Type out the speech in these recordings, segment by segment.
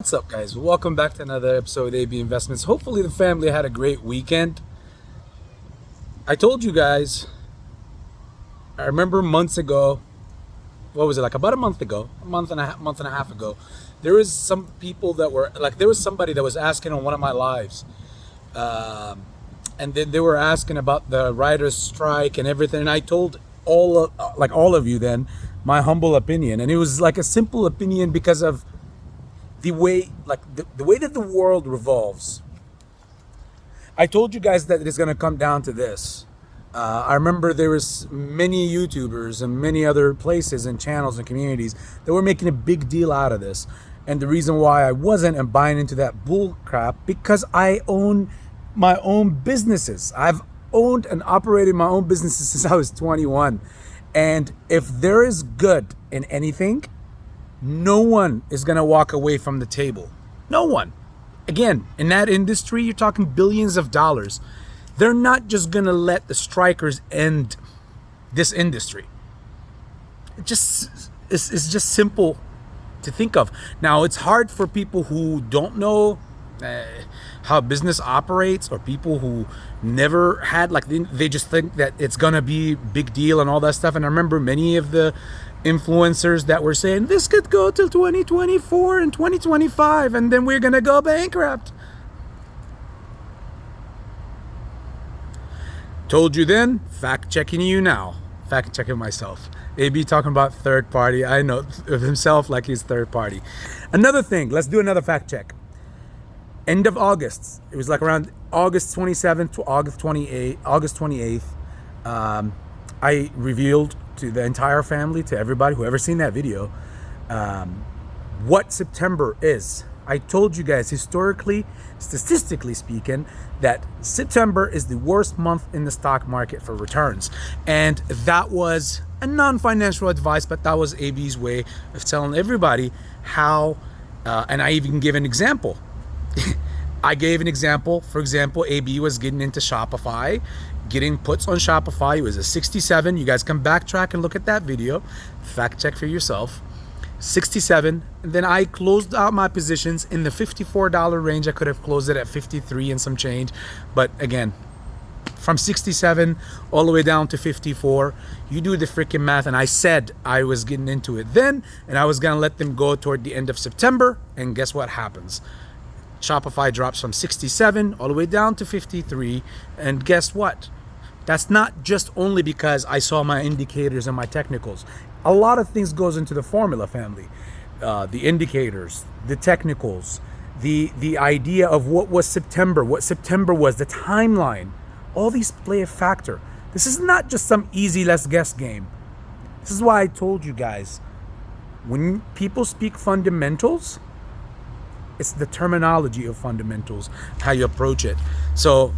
What's up, guys? Welcome back to another episode of AB Investments. Hopefully, the family had a great weekend. I told you guys, I remember months ago, what was it, like about a month ago, month and a half ago, there was some people that were like, there was somebody that was asking on one of my lives. And then they were asking about the writers' strike and everything. And I told all of you then my humble opinion. And it was like a simple opinion because of the way that the world revolves. I told you guys that it is going to come down to this. I remember there was many YouTubers and many other places and channels and communities that were making a big deal out of this. And the reason why I wasn't and buying into that bull crap, because I own my own businesses. I've owned and operated my own businesses since I was 21. And if there is good in anything, no one is going to walk away from the table. No one. Again, in that industry, you're talking billions of dollars. They're not just going to let the strikers end this industry. It's just simple to think of. Now, it's hard for people who don't know how business operates, or people who never had, like, they just think that it's going to be big deal and all that stuff. And I remember many of the influencers that were saying this could go till 2024 and 2025 and then we're gonna go bankrupt. Told you then, fact checking you now. Fact checking myself. AB talking about third party. I know of himself like he's third party. Another thing, let's do another fact check. End of August, it was like around August 27th to August 28th, I revealed to the entire family, to everybody, whoever seen that video, what September is. I told you guys, historically, statistically speaking, that September is the worst month in the stock market for returns. And that was a non-financial advice, but that was AB's way of telling everybody how, and I even give an example. I gave an example. For example, AB was getting into Shopify, getting puts on Shopify. It was a 67. You guys can backtrack and look at that video. Fact check for yourself. 67. And then I closed out my positions in the $54 range. I could have closed it at 53 and some change. But again, from 67 all the way down to 54, you do the freaking math. And I said I was getting into it then, and I was going to let them go toward the end of September. And guess what happens? Shopify drops from 67 all the way down to 53. And guess what? That's not just only because I saw my indicators and my technicals. A lot of things goes into the formula, family. The indicators, the technicals, the idea of what September was, the timeline. All these play a factor. This is not just some easy let's guess game. This is why I told you guys, when people speak fundamentals, it's the terminology of fundamentals, how you approach it. So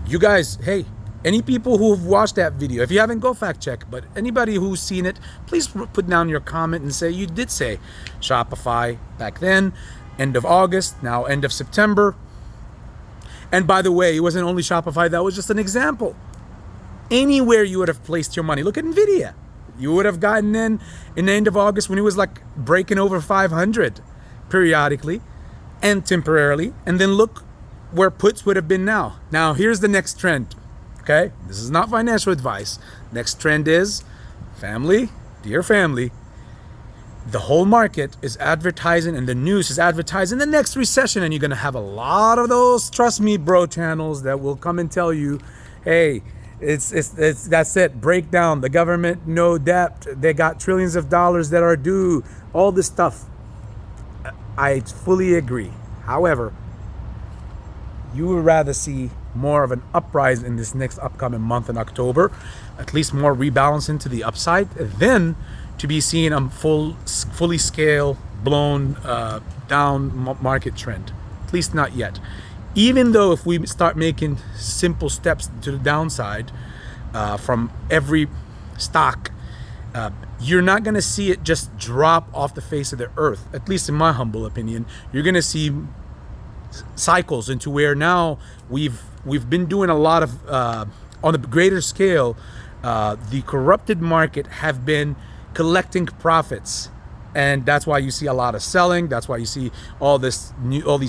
you guys, hey, any people who have watched that video, if you haven't, go fact check, but anybody who's seen it, please put down your comment and say you did say Shopify back then, end of August, now end of September. And by the way, it wasn't only Shopify, that was just an example. Anywhere you would have placed your money. Look at Nvidia. You would have gotten in the end of August when it was like breaking over 500 periodically and temporarily. And then look where puts would have been now. Now, here's the next trend. Okay, this is not financial advice. Next trend is, family, dear family, the whole market is advertising and the news is advertising the next recession, and you're gonna have a lot of those, trust me, bro, channels that will come and tell you, hey, it's that's it, breakdown, the government, no debt, they got trillions of dollars that are due, all this stuff. I fully agree. However, you would rather see more of an uprise in this next upcoming month in October, at least more rebalance into the upside, than to be seeing a fully scale blown down market trend. At least not yet. Even though if we start making simple steps to the downside from every stock, you're not going to see it just drop off the face of the earth. At least in my humble opinion, you're going to see cycles into where now we've been doing a lot of on a greater scale. The corrupted market have been collecting profits And that's why you see a lot of selling. That's why you see all these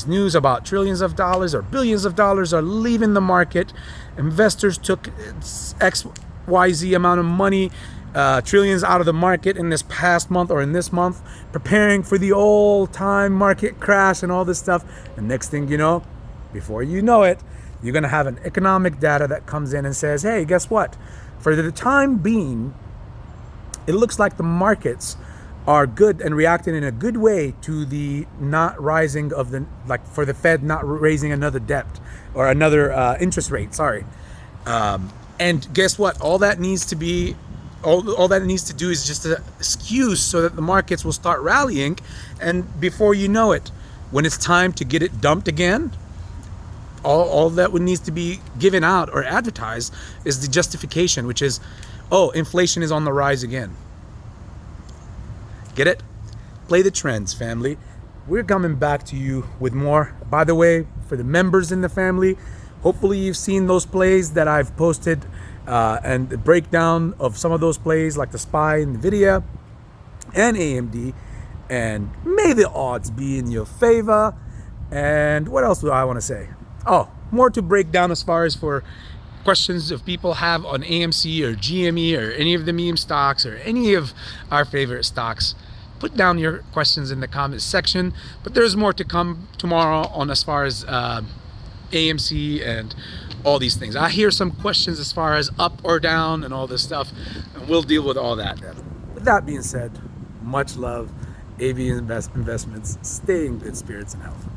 news about trillions of dollars or billions of dollars are leaving the market. Investors took XYZ amount of money, trillions out of the market in this past month or in this month, preparing for the all-time market crash and all this stuff. And next thing you know, before you know it, you're going to have an economic data that comes in and says, hey, guess what? For the time being, it looks like the markets are good and reacting in a good way to the not rising of the, like for the Fed not raising another debt or another interest rate, sorry. And guess what? All that needs to be, all that it needs to do is just an excuse so that the markets will start rallying. And before you know it, when it's time to get it dumped again, all that needs to be given out or advertised is the justification, which is, oh, inflation is on the rise again. Get it? Play the trends, family. We're coming back to you with more. By the way, for the members in the family, hopefully you've seen those plays that I've posted and the breakdown of some of those plays like the SPY, NVIDIA, and AMD. And may the odds be in your favor. And what else do I want to say? Oh, more to break down as far as for questions if people have on AMC or GME or any of the meme stocks or any of our favorite stocks. Put down your questions in the comments section. But there's more to come tomorrow on as far as AMC and all these things. I hear some questions as far as up or down and all this stuff, and we'll deal with all that then. With that being said, much love, AV Investments. Stay in good spirits and health.